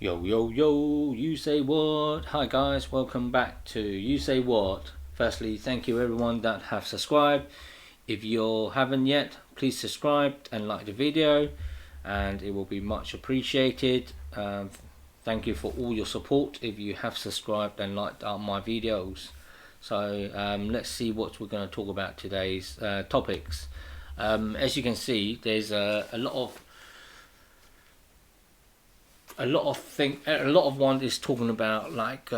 Yo, yo, yo, you say what? Hi guys, welcome back to You Say What. Firstly, thank you everyone that have subscribed. If you haven't yet, please subscribe and like the video, and it will be much appreciated. Thank you for all your support if you have subscribed and liked my videos. So let's see what we're going to talk about today's topics. As you can see, there's a lot of one is talking about like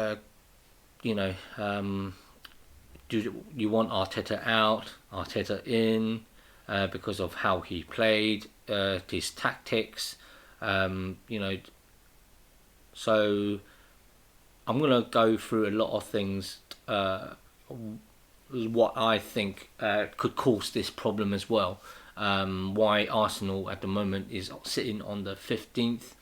you know do you want Arteta out, Arteta in, because of how he played, his tactics, you know. So I'm gonna go through a lot of things, what I think could cause this problem as well. Why Arsenal at the moment is sitting on the 15th.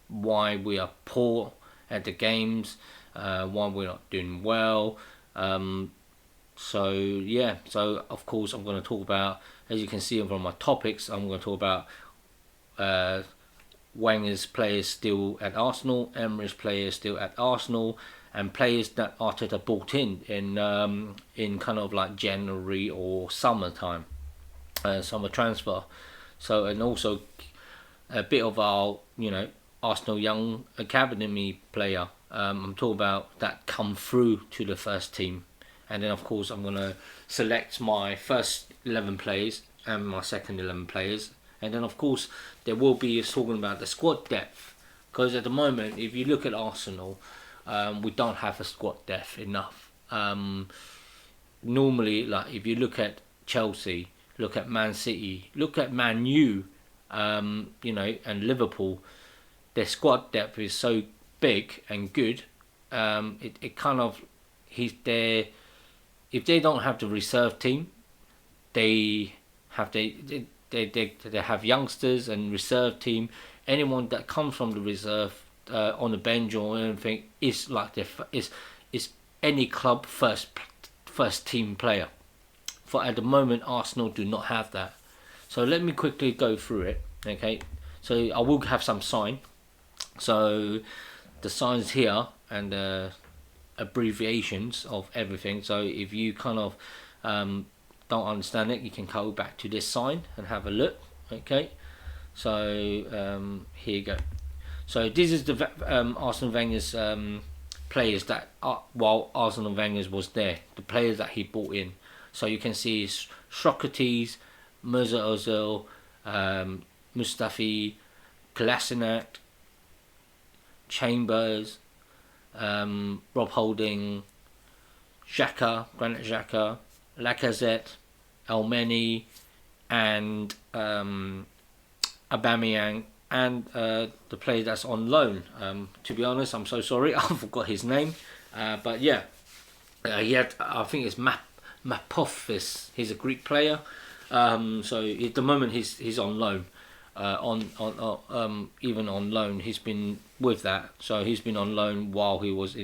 Why we are poor at the games, why we're not doing well. So yeah, so of course I'm going to talk about, as you can see from my topics, I'm going to talk about Wenger's players still at Arsenal, Emery's players still at Arsenal, and players that Arteta brought in kind of like January or summertime, summer transfer. So, and also a bit of our, Arsenal young academy player. I'm talking about that come through to the first team, and then of course I'm gonna select my first 11 players and my second 11 players, and then of course there will be talking about the squad depth, because at the moment if you look at Arsenal, we don't have a squad depth enough. Normally, like if you look at Chelsea, look at Man City, look at Man U, and Liverpool, their squad depth is so big and good. It kind of, he's there. If they don't have the reserve team, they have they have youngsters and reserve team. Anyone that comes from the reserve, on the bench or anything, is like is any club first team player. For at the moment, Arsenal do not have that. So let me quickly go through it. Okay, so I will have some sign. So the signs here and the abbreviations of everything. So if you kind of don't understand it, you can go back to this sign and have a look. Okay, so here you go. So this is the Arsenal Wenger's players that while Arsenal Wenger's was there, the players that he brought in. So you can see Socrates, Mesut Ozil, Mustafi, Kolasinac, Chambers, Rob Holding, Granit Xhaka, Lacazette, Elneny, and Aubameyang, and the player that's on loan. To be honest, I'm so sorry, I forgot his name. But yeah, he had, I think it's Mapophis. He's a Greek player. So at the moment he's on loan. Even on loan, he's been with that. So he's been on loan while he was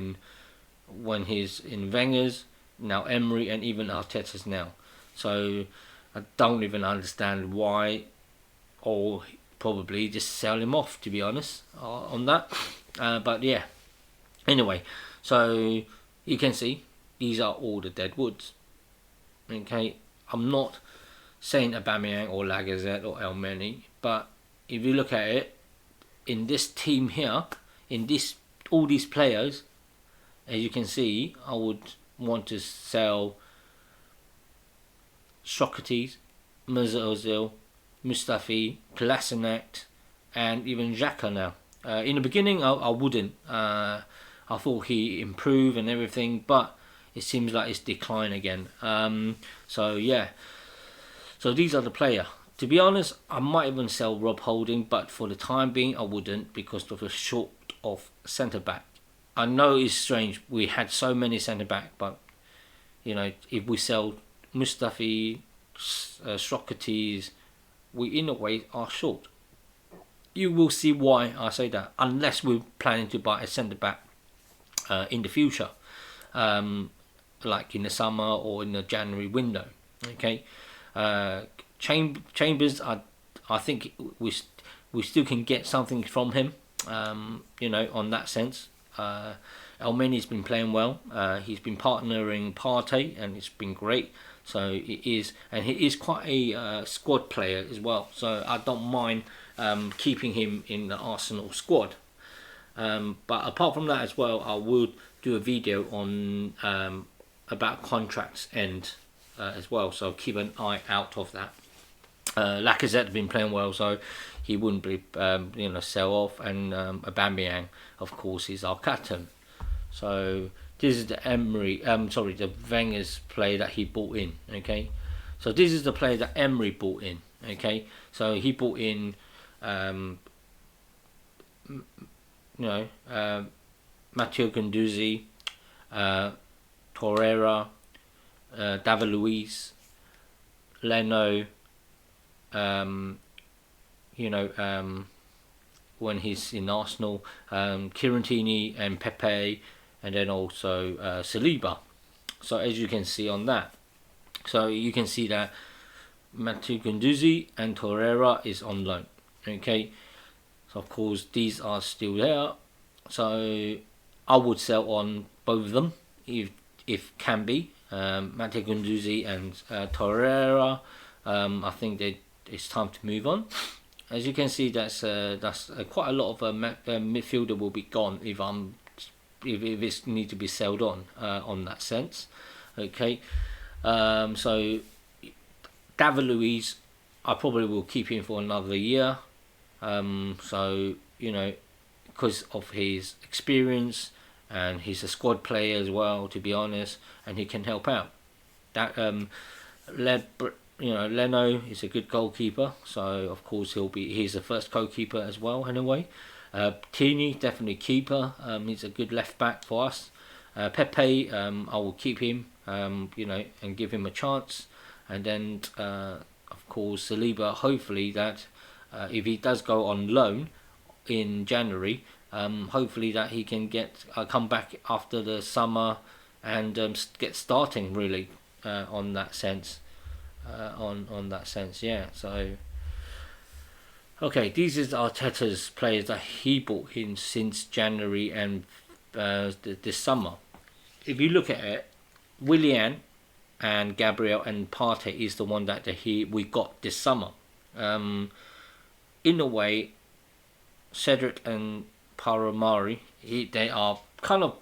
when he's in Wenger's, now Emery, and even Arteta's now. So I don't even understand why, or probably just sell him off, to be honest, on that. But yeah, anyway, so you can see these are all the dead woods. Okay, I'm not saying Aubameyang or Lacazette or Elneny, but if you look at it, in this team here, in this all these players, as you can see, I would want to sell Socrates, Mesut Ozil, Mustafi, Kolasinac, and even Xhaka now. In the beginning, I wouldn't. I thought he improved and everything, but it seems like it's decline again. So yeah. So these are the player. To be honest, I might even sell Rob Holding, but for the time being, I wouldn't, because of the short of centre back. I know it's strange. We had so many centre back, but if we sell Mustafi, Socrates, we in a way are short. You will see why I say that, unless we're planning to buy a centre back in the future, like in the summer or in the January window. Okay. Chambers, I think we still can get something from him. on that sense. Elmeni's been playing well. He's been partnering Partey, and it's been great. So it is, and he is quite a squad player as well. So I don't mind keeping him in the Arsenal squad. But apart from that as well, I will do a video on about contracts end as well. So keep an eye out of that. Lacazette has been playing well, so he wouldn't be sell off. And Aubameyang, of course, is our captain. So this is the the Wenger's player that he bought in. Okay, so this is the player that Emery bought in. Okay, so he bought in, Matteo Guendouzi, Torreira, David Luiz, Leno. When he's in Arsenal, Kirantini and Pepe, and then also Saliba. So as you can see on that, so you can see that Matteo Guendouzi and Torreira is on loan. Okay, so of course these are still there. So I would sell on both of them if can be. Matteo Guendouzi and Torreira. I think that it's time to move on. As you can see, that's quite a lot of midfielder will be gone if it's need to be sold on that sense. Okay, so David Luiz, I probably will keep him for another year. So because of his experience, and he's a squad player as well, to be honest, and he can help out. That Leno is a good goalkeeper, so of course he's the first goalkeeper as well in a way. Tini, definitely keeper. He's a good left back for us. Pepe, I will keep him, and give him a chance. And then of course Saliba, hopefully that if he does go on loan in January, hopefully that he can come back after the summer and get starting really on that sense. On that sense, yeah. So okay, these is Arteta's players that he bought in since January and this summer. If you look at it, Willian and Gabriel and Partey is the one that we got this summer. In a way, Cedric and Paramari, they are kind of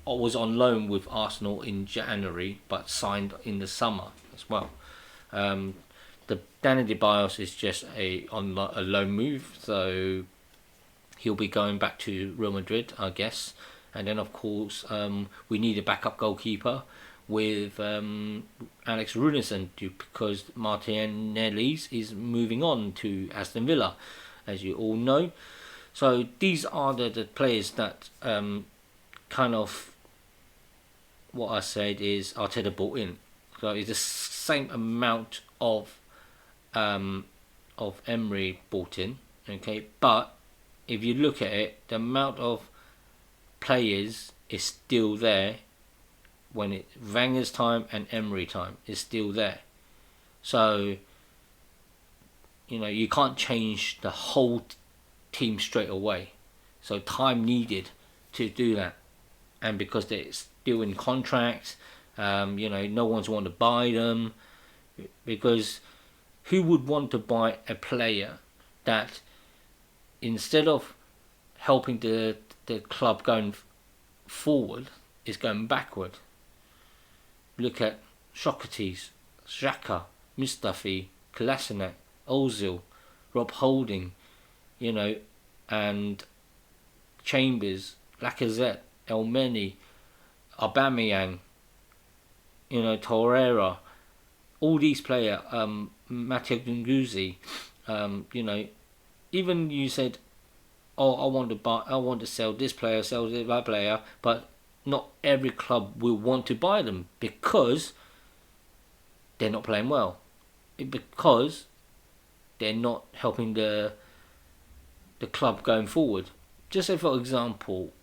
was on loan with Arsenal in January, but signed in the summer as well. The Danny Ceballos is just a loan move, so he'll be going back to Real Madrid, I guess. And then of course we need a backup goalkeeper with Alex Runarsson, because Martinelli is moving on to Aston Villa, as you all know. So these are the players that kind of what I said is Arteta bought in. So it's the same amount of Emery bought in, okay. But if you look at it, the amount of players is still there when Wenger's time and Emery time is still there. So you can't change the whole team straight away. So time needed to do that, and because they're still in contracts. No one's want to buy them, because who would want to buy a player that instead of helping the club going forward is going backward? Look at Socrates, Xhaka, Mustafi, Kolasinac, Ozil, Rob Holding, and Chambers, Lacazette, Elmeni, Aubameyang, Torreira, all these players, Matteo Guendouzi, even you said, I want to sell this player, sell that player, but not every club will want to buy them because they're not playing well, because they're not helping the club going forward. Just say, for example,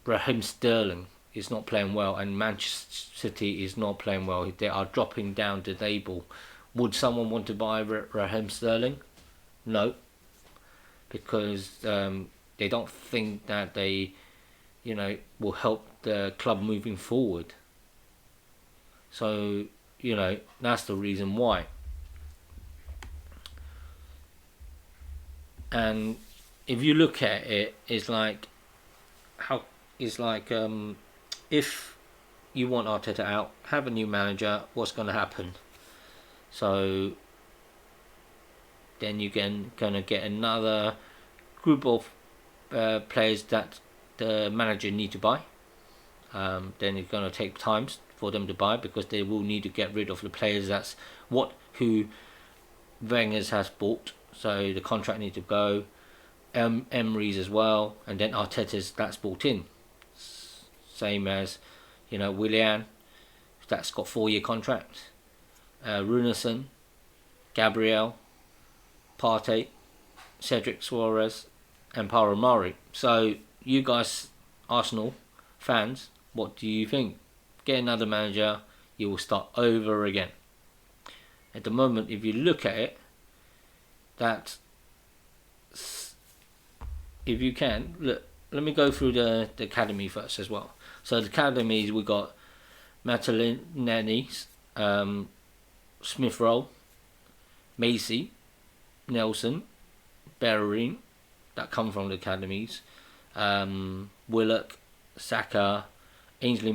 Raheem Sterling is not playing well, and Manchester City is not playing well. They are dropping down the table Would someone want to buy Raheem Sterling? No, because they don't think that they, will help the club moving forward. So, that's the reason why. And if you look at it, it's like if you want Arteta out, have a new manager, what's going to happen? So then you're gonna get another group of players that the manager need to buy. Then it's gonna take time for them to buy, because they will need to get rid of the players who Wenger's has bought. So the contract needs to go. Emery's as well, and then Arteta's that's bought in. Same as Willian, that's got 4-year contract. Runarsson, Gabriel, Partey, Cedric Suarez, and Paramari. So you guys, Arsenal fans, what do you think? Get another manager, you will start over again. At the moment, if you look at it, that if you can, look, let me go through the academy first as well. So the academies, we got Martinelli, Smith Rowe, Macy, Nelson, Bellerin, that come from the academies, Willock, Saka, Ainsley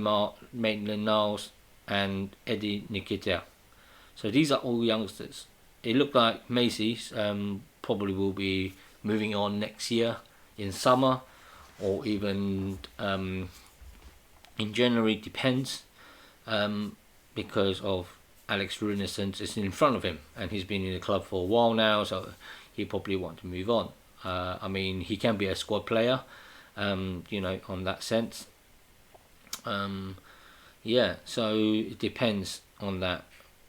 Maitland-Niles, and Eddie Nketiah. So these are all youngsters. It looked like Macy's probably will be moving on next year in summer, or even in January, depends, because of Alex Runarsson is in front of him, and he's been in the club for a while now, so he probably want to move on. He can be a squad player, on that sense. So it depends on that.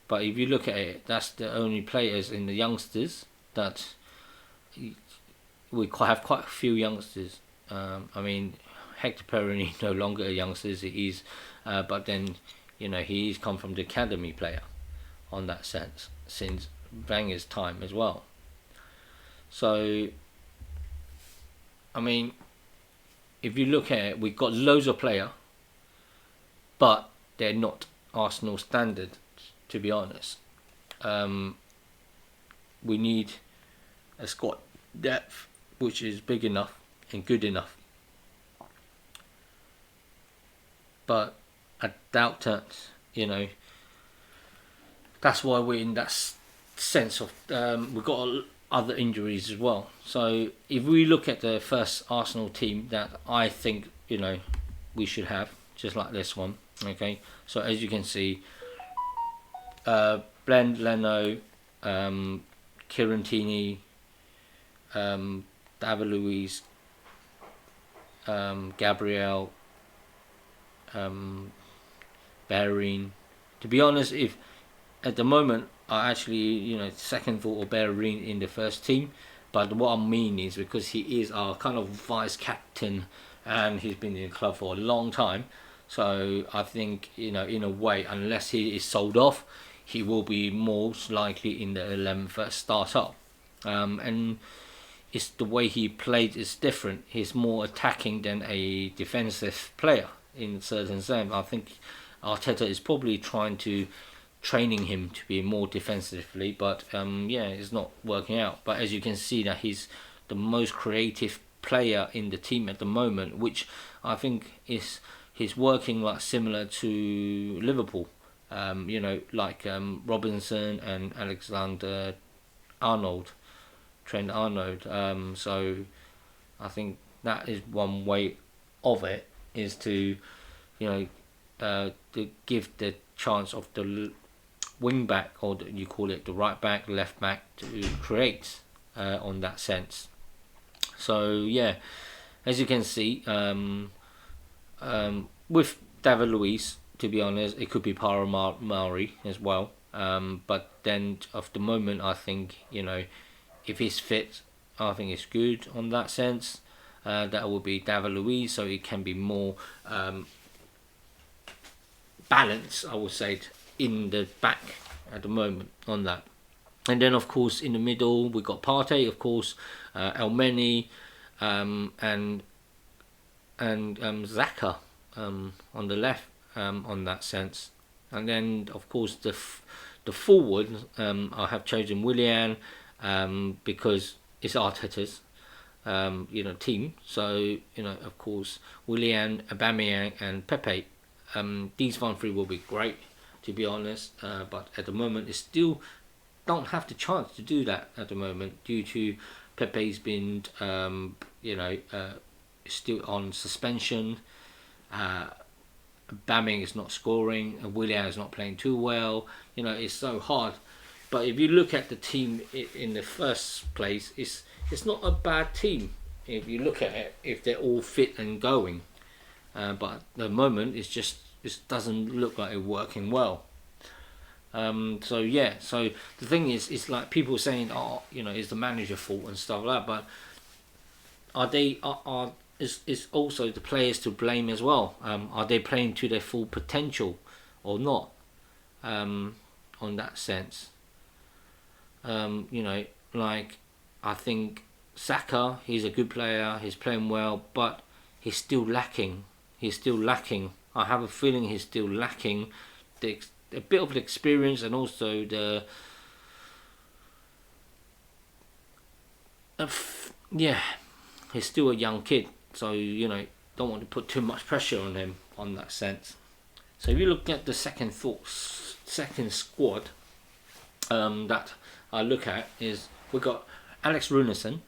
But if you look at it, that's the only players in the youngsters that we have quite a few youngsters. Hector Bellerin no longer a youngster, he's, but then he's come from the academy player on that sense since Wenger's time as well. So if you look at it, we've got loads of players, but they're not Arsenal standard, to be honest. We need a squad depth which is big enough and good enough. But I doubt that, that's why we're in that sense of we've got other injuries as well. So if we look at the first Arsenal team that I think we should have, just like this one, okay. So as you can see, Blend Leno, Kieran Tierney, David Luiz, Gabriel, Bellerin. To be honest, if at the moment I actually second thought of Bellerin in the first team, but what I mean is because he is our kind of vice captain and he's been in the club for a long time, so I think in a way, unless he is sold off, he will be most likely in the 11 first start up. And it's the way he played is different. He's more attacking than a defensive player in a certain sense. I think Arteta is probably training him to be more defensively, but it's not working out. But as you can see, that he's the most creative player in the team at the moment, which I think he's working like similar to Liverpool. Robinson and Alexander Arnold, Trent Arnold. So I think that is one way of it, is to to give the chance of the wing back, or you call it the right back, left back, to create on that sense. So as you can see, with David Luiz, to be honest, it could be Paramari as well. But then of the moment, I think if he's fit, I think it's good on that sense. That will be David Luiz, so it can be more balanced, I would say, in the back at the moment on that. And then of course in the middle we got Partey, of course, Elmeni, and Xhaka on the left, on that sense. And then of course the forward, I have chosen Willian, because it's Arteta's team. So of course Willian, Aubameyang, and Pepe. These one three will be great, to be honest. But at the moment, it still don't have the chance to do that at the moment due to Pepe's been still on suspension. Aubameyang is not scoring, and Willian is not playing too well. It's so hard. But if you look at the team in the first place, it's not a bad team if you look at it, if they're all fit and going. But at the moment, it doesn't look like it's working well. So the thing is, it's like people saying, is the manager fault and stuff like that. But is also the players to blame as well? Are they playing to their full potential or not? On that sense, like I think Saka, he's a good player, he's playing well, but he's still lacking. I have a feeling he's still lacking a bit of the experience, and also he's still a young kid, so don't want to put too much pressure on him on that sense. So if you look at the second squad that I look at, is we got Alex Runarsson,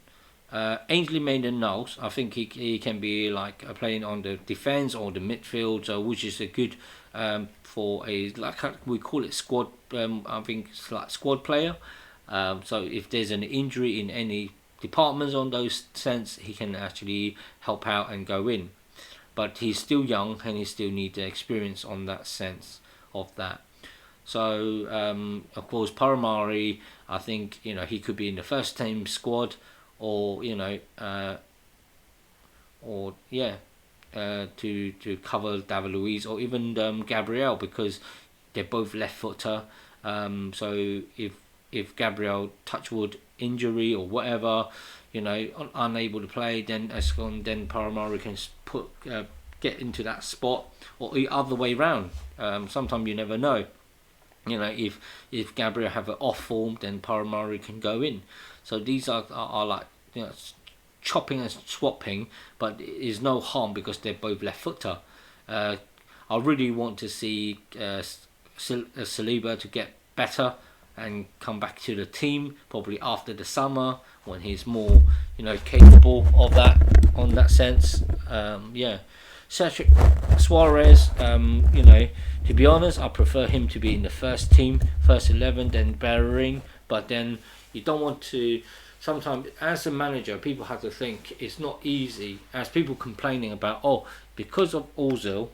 Ainsley Maitland-Niles. I think he can be like playing on the defence or the midfield, which is a good for we call it squad. I think it's like squad player. So if there's an injury in any departments on those sense, he can actually help out and go in. But he's still young and he still needs the experience on that sense of that. So of course Paramari, I think he could be in the first team squad, or to cover David Luiz, or even Gabriel, because they're both left footer. So if Gabriel, touchwood, injury or whatever, unable to play, then Paramari can get into that spot, or the other way round. Sometimes you never know. If Gabriel have an off form, then Paramari can go in. So these are like chopping and swapping, but it is no harm because they're both left footer. I really want to see Saliba to get better and come back to the team probably after the summer, when he's more capable of that on that sense. Cedric Suarez, to be honest, I prefer him to be in the first 11 than Bellerin. But then you don't want to. Sometimes, as a manager, people have to think it's not easy. As people complaining about, because of Ozil,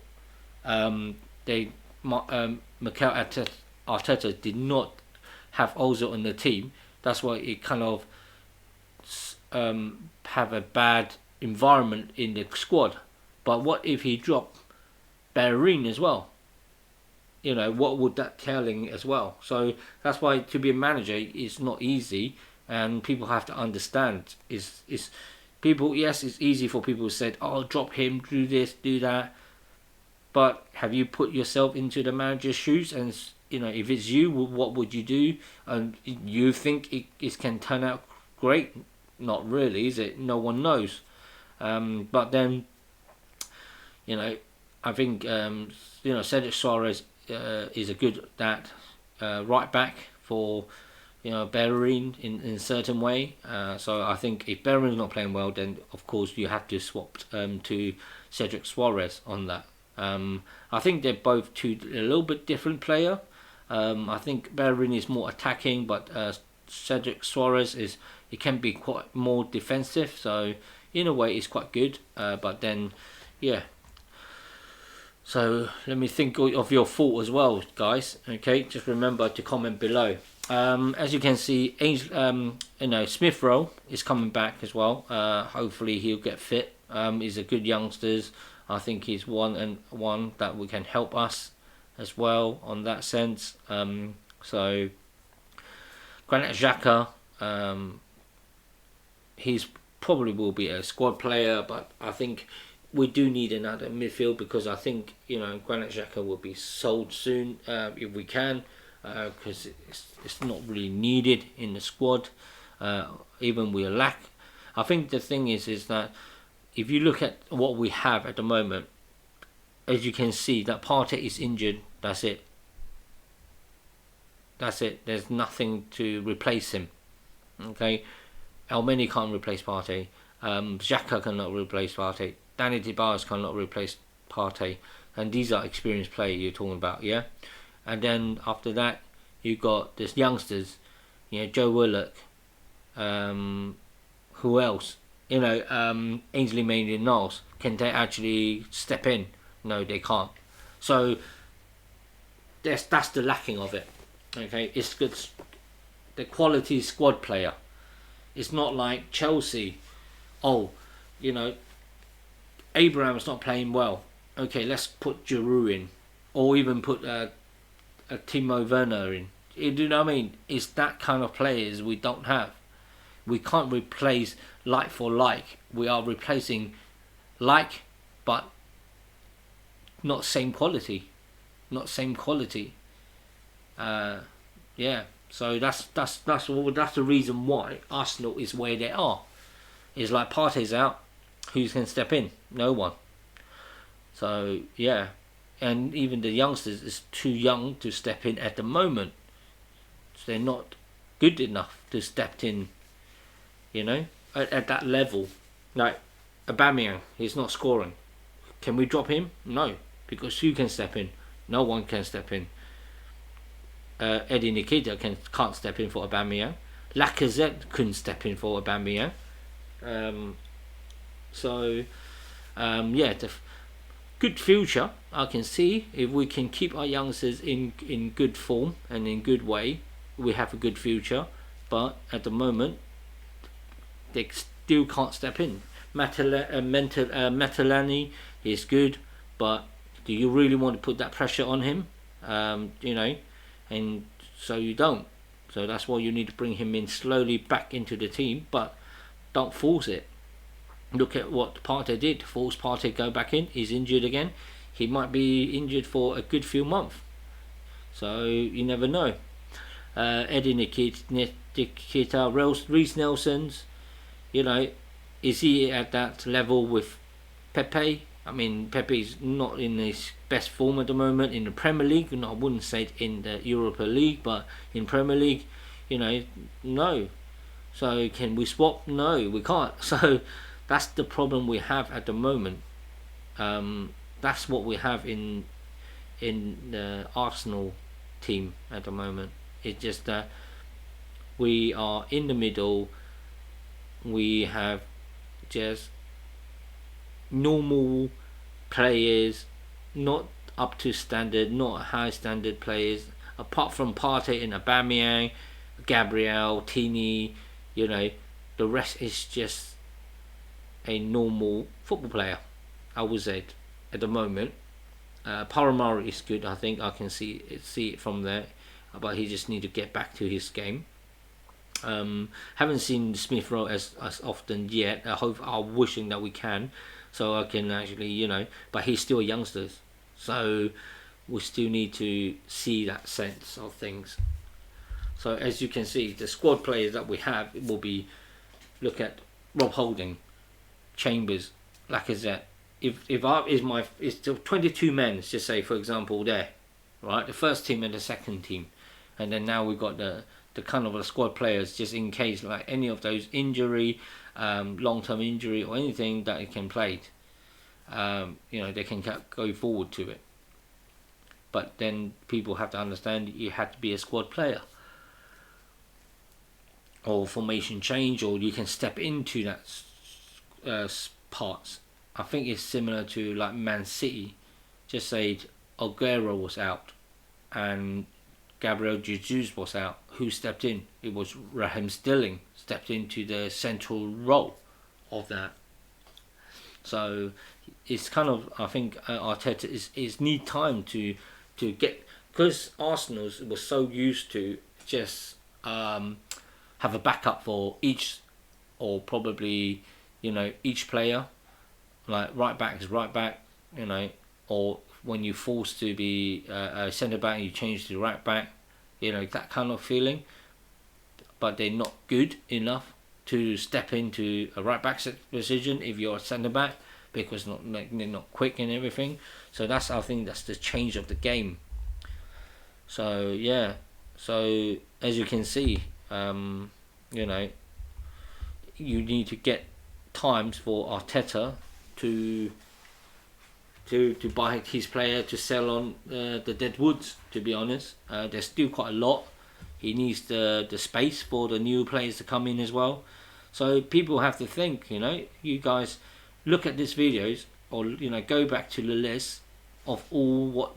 Mikel Arteta did not have Ozil in the team. That's why it kind of have a bad environment in the squad. But what if he dropped Bellerin as well? What would that telling as well? So that's why to be a manager is not easy, and people have to understand. It's easy for people who said, drop him, do this, do that. But have you put yourself into the manager's shoes? And if it's you, what would you do? And you think it can turn out great? Not really, is it? No one knows. But then, I think Cedric Suarez is a good right back for Bellerin in a certain way. So I think if Bellerin's not playing well, then of course you have to swap to Cedric Suarez on that. I think they're both a little bit different player. I think Bellerin is more attacking, but Cedric Suarez it can be quite more defensive. So in a way, it's quite good. But then, So let me think of your thought as well, guys. Okay, just remember to comment below. As you can see, Smith Rowe is coming back as well. Hopefully he'll get fit. He's a good youngster. I think he's one that we can help us as well on that sense. So Granit Xhaka, he's probably will be a squad player, but I think we do need another midfield, because I think Granit Xhaka will be sold soon if we can, because it's not really needed in the squad. Even we lack. I think the thing is that if you look at what we have at the moment, as you can see, that Partey is injured. That's it. That's it. There's nothing to replace him. Okay, Elneny can't replace Partey. Xhaka cannot replace Partey. Danny Dybala cannot replace Partey. And these are experienced players you're talking about, yeah? And then after that, you got these youngsters, Joe Willock. Who else? Ainsley Maitland-Niles. Can they actually step in? No, they can't. So that's the lacking of it. Okay, it's good. The quality squad player. It's not like Chelsea. Oh, Abraham's not playing well. Okay, let's put Giroud in, or even put a Timo Werner in. You know what I mean? It's that kind of players we don't have. We can't replace like for like. We are replacing like, but not same quality. Not same quality. Yeah. So that's the reason why Arsenal is where they are. It's like Partey's out. Who can step in? No one. So yeah, and even the youngsters is too young to step in at the moment. So they're not good enough to step in. At that level. Like Aubameyang, he's not scoring. Can we drop him? No, because who can step in? No one can step in. Eddie Nikita can't step in for Aubameyang. Lacazette couldn't step in for Aubameyang. The good future I can see if we can keep our youngsters in good form and in good way. We have a good future, but at the moment they still can't step in. Matalani is good, but do you really want to put that pressure on him? And so you don't. So that's why you need to bring him in slowly back into the team, but don't force it. Look at what Partey did. Force Partey go back in. He's injured again. He might be injured for a good few months. So you never know. Eddie Nikita, Reece Nelson's, is he at that level with Pepe? I mean, Pepe's not in his best form at the moment in the Premier League. I wouldn't say it in the Europa League, but in Premier League, no. So can we swap? No, we can't. So that's the problem we have at the moment. That's what we have in the Arsenal team at the moment. It's just that we are in the middle. We have just normal players, not up to standard, not high standard players. Apart from Partey and Aubameyang, Gabriel, Tini, the rest is just a normal football player, I would say, at the moment. Paramari is good, I think. I can see it from there, but he just need to get back to his game. Haven't seen Smith Rowe as often yet. I'm wishing that we can, so I can actually, but he's still a youngster, so we still need to see that sense of things. So as you can see, the squad players that we have will be, look at Rob Holding, Chambers, Lacazette. If it's 22 men, let's just say, for example, there, right, the first team and the second team, and then now we've got the kind of the squad players, just in case like any of those injury, long-term injury or anything that it can play, they can go forward to it. But then people have to understand you have to be a squad player, or formation change, or you can step into that parts. I think it's similar to like Man City. Just say Aguero was out and Gabriel Jesus was out. Who stepped in? It was Raheem Sterling stepped into the central role of that. So it's kind of, I think Arteta is need time to get because Arsenal was so used to just have a backup for each, or probably, each player. Like right back is right back, or when you're forced to be a centre back, you change to right back, that kind of feeling. But they're not good enough to step into a right back position if you're a centre back, because they're not quick and everything. So I think that's the change of the game. So yeah, so as you can see, you need to get times for Arteta to buy his player, to sell on the dead woods. To be honest, there's still quite a lot. He needs the space for the new players to come in as well. So people have to think. You guys look at these videos, or go back to the list of all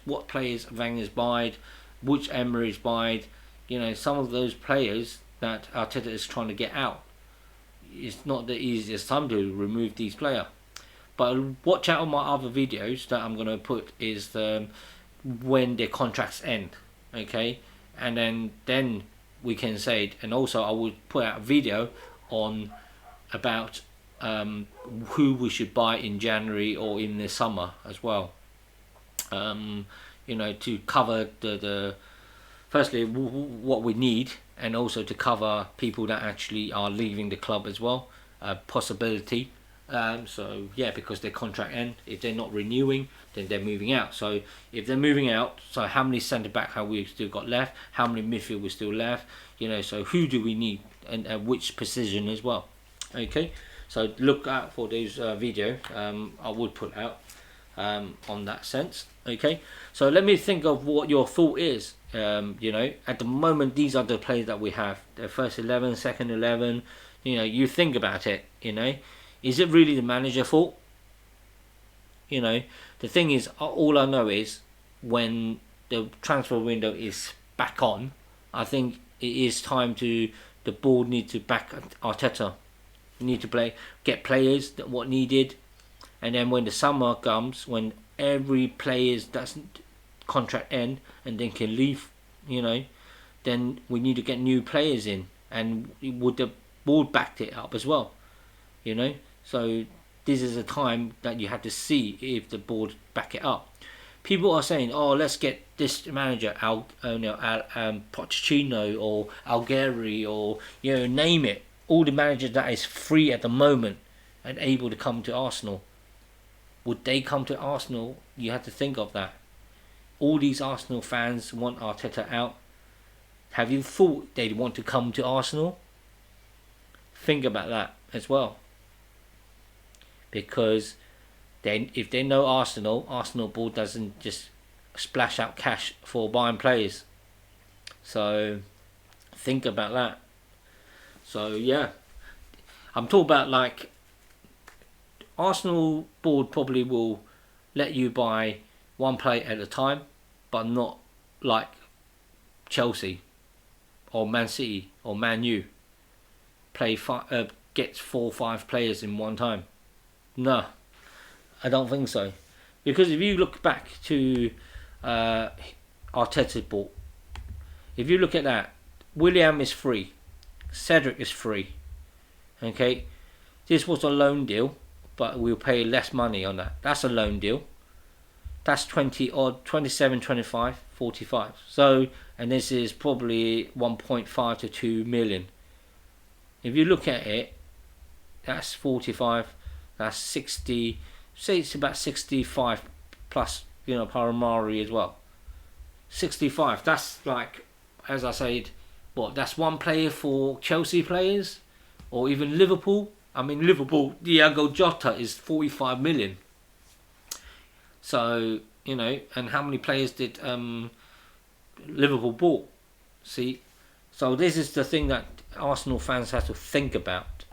what players Wenger's buyed, which Emery's buyed. Some of those players that Arteta is trying to get out. It's not the easiest time to remove these players. But watch out on my other videos that I'm going to put is when their contracts end, okay? And then we can say it. And also I will put out a video on about who we should buy in January or in the summer as well. To cover the firstly what we need, and also to cover people that actually are leaving the club as well, possibility. So yeah, because their contract end, if they're not renewing, then they're moving out. So if they're moving out, so how many centre back have we still got left? How many midfield we still left? So who do we need, and which position as well? Okay, so look out for those video. I would put out on that sense. Okay, so let me think of what your thought is. At the moment, these are the players that we have: the first 11, second 11. You think about it. Is it really the manager's fault? The thing is, all I know is when the transfer window is back on, I think it is time the board need to back Arteta. You need to get players that what needed, and then when the summer comes, when every player's doesn't contract end and then can leave, then we need to get new players in, and would the board backed it up as well, So this is a time that you have to see if the board back it up. People are saying, "Oh, let's get this manager, Pochettino or Algeri, or name it. All the managers that is free at the moment and able to come to Arsenal. Would they come to Arsenal? You have to think of that. All these Arsenal fans want Arteta out. Have you thought they'd want to come to Arsenal? Think about that as well. Because then, if they know Arsenal board doesn't just splash out cash for buying players. So think about that. So yeah, I'm talking about like Arsenal board probably will let you buy one player at a time, but not like Chelsea or Man City or Man U gets 4 or 5 players in one time. No, I don't think so. Because if you look back to Arteta's board, if you look at that, William is free, Cedric is free. Okay, this was a loan deal, but we'll pay less money on that. That's a loan deal. That's 27, 25, 45. So, and this is probably 1.5 to 2 million. If you look at it, that's 45. That's 60. Say it's about 65 plus, Paramari as well. 65. That's like, as I said, that's one player for Chelsea players, or even Liverpool. I mean, Liverpool, Diego Jota is 45 million. So, and how many players did Liverpool bought? See? So this is the thing that Arsenal fans have to think about,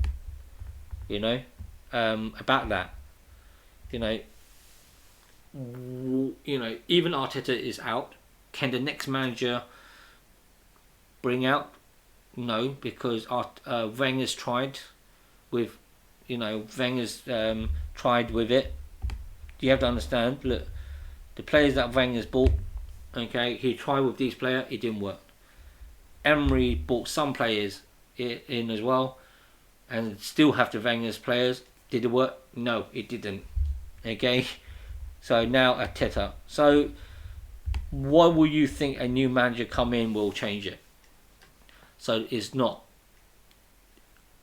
about that. Even Arteta is out. Can the next manager bring out? No, because Wenger's tried with, Wenger's tried with it. You have to understand, look, the players that Wenger's bought, Okay, he tried with these players, it didn't work. Emery bought some players in as well, and still have the Wenger's players. Did it work? No, it didn't. Okay, so now Arteta. So what will you think a new manager come in will change it? So it's not.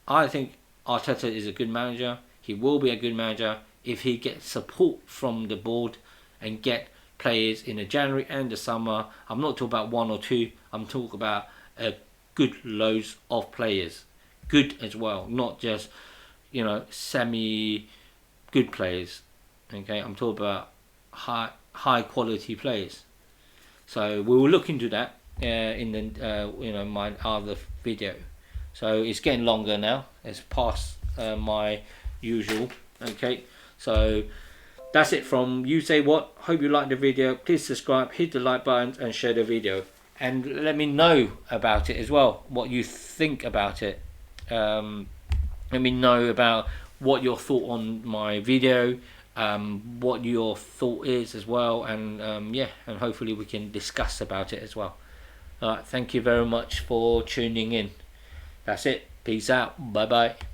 I think Arteta is a good manager. He will be a good manager if he gets support from the board and get players in the January and the summer. I'm not talking about one or two. I'm talking about a good loads of players, good as well, not just semi good players. Okay, I'm talking about high quality players. So we will look into that in the my other video. So it's getting longer now. It's past my usual. Okay, so that's it from USaidWatz. Hope you liked the video. Please subscribe, hit the like button, and share the video. And let me know about it as well. What you think about it. Let me know about what your thought on my video. What your thought is as well, and yeah, and hopefully we can discuss about it as well. Alright, thank you very much for tuning in. That's it. Peace out. Bye bye.